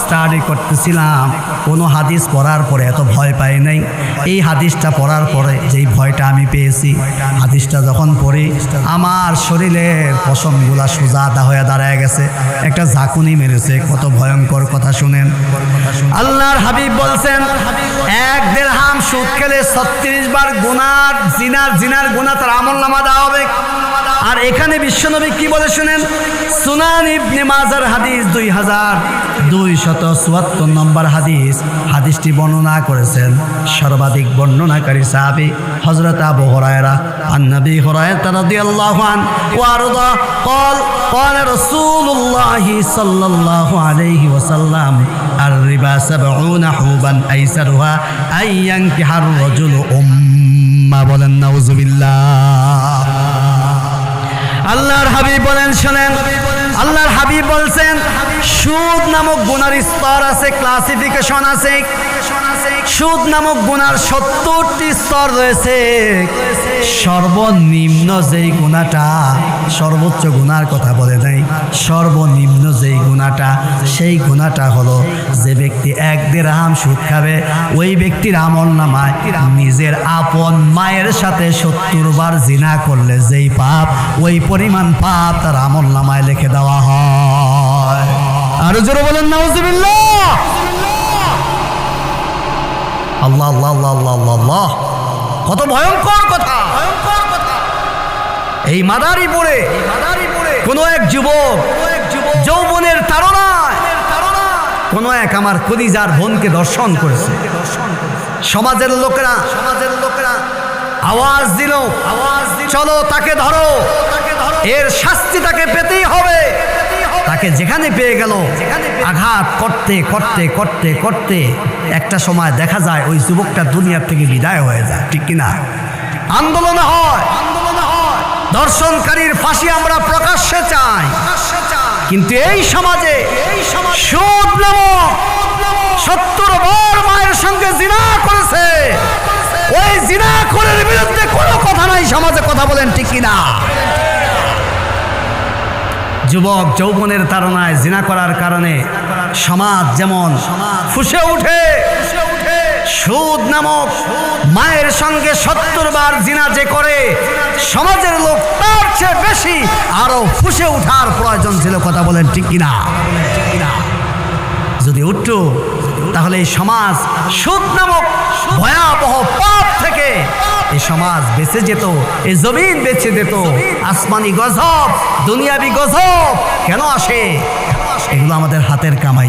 Study করতেছিলাম, কোনো হাদিস পড়ার পরে এত ভয় পাই নাই। এই হাদিসটা পড়ার পরে যেই ভয়টা আমি পেয়েছি, হাদিসটা যখন পড়ি আমার শরীরের পশমগুলা সোজা হয়ে দাঁড়ায় গেছে, একটা ঝাঁকুনি মেরেছে। কত ভয়ঙ্কর কথা শুনেন। আল্লাহর হাবিব বলছেন, 1 দিরহাম সুদ খেলে 36 বার গুনার জিনার গুনাহ তার আমলনামা দেওয়া হবে। আর এখানে বিশ্বনবী কি বলে শুনেন, সুনান ইবনে মাজার হাদিস 2274 নম্বর হাদিস। হাদিসটি বর্ণনা করেছেন সর্বাধিক বর্ণনাকারী সাহাবী হযরত আবু হুরায়রা। আন নবী হুরায়রা রাদিয়াল্লাহু আনহু ওয়ারদা قال قال رسول الله صلى الله عليه وسلم الربا 70 حوبا ايسرها ان ينكح الرجل বলেন নাউযুবিল্লাহ। আল্লাহর হাবিব বলেন শোনেন, আল্লাহর হাবিব বলছেন সুদ নামক গুনার স্তর আছে, ক্লাসিফিকেশন আছে। সুদ নামক গুনার 70টি স্তর রয়েছে। সর্বনিম্ন যেই গুনাহটা, সর্বোচ্চ গুনার কথা বলে নাই, সর্বনিম্ন যেই গুনাহটা, সেই গুনাহটা হলো যে ব্যক্তি 1 দিরহাম সুদ খাবে, ওই ব্যক্তির আমলনামায় নিজের আপন মায়ের সাথে 70 বার জিনা করলে যেই পাপ, ওই পরিমাণ পাপ তার আমলনামায় লিখে দেওয়া হয়। আর জোরে বলেন নাউযুবিল্লাহ। আল্লাহ আল্লাহ আল্লাহ আল্লাহ আল্লাহ, কত ভয়ঙ্কর কথা। এই মাদারীপুরে কোনো এক যুবক যৌবনের তাড়নায় কোনো এক আমার কলিজার বোনকে দর্শন করেছে। সমাজের লোকেরা আওয়াজ দিল, চলো তাকে ধরো, এর শাস্তি তাকে পেতেই হবে। তাকে যেখানে পেয়ে গেল আঘাত করতে করতে করতে করতে একটা সময় দেখা যায় ওই যুবকটা দুনিয়ার থেকে বিদায় হয়ে যায়, ঠিক কিনা? আন্দোলন হয়, দর্শনকারীর ফাঁসি আমরা প্রকাশ্যে চাই, কিন্তু এই সমাজে সুদ নামক 70 বার মায়ের সঙ্গে জিনা করেছে, ওই জিনাখোরের বিরুদ্ধে কোনো কথা নাই সমাজে, কথা বলেন ঠিক কিনা? যুবক যৌবনের তাড়নায় জিনা করার কারণে সমাজ যেমন ফুঁসে উঠে, সুদ নামক মায়ের সঙ্গে 70 বার জিনা যে করে, সমাজের লোক তার চেয়ে বেশি আরো ফুঁসে ওঠার প্রয়োজন ছিল, কথা বলেন ঠিক কিনা? যদি উঠতো তাহলে এই সমাজ সুদ নামক ভয়াবহ পাপ থেকে এই সমাজ বেঁচে যেত, এই জমিন বেঁচে যেত। আসমানি গজব, দুনিয়াবি গজব কেন আসে? এগুলো আমাদের হাতের কামাই।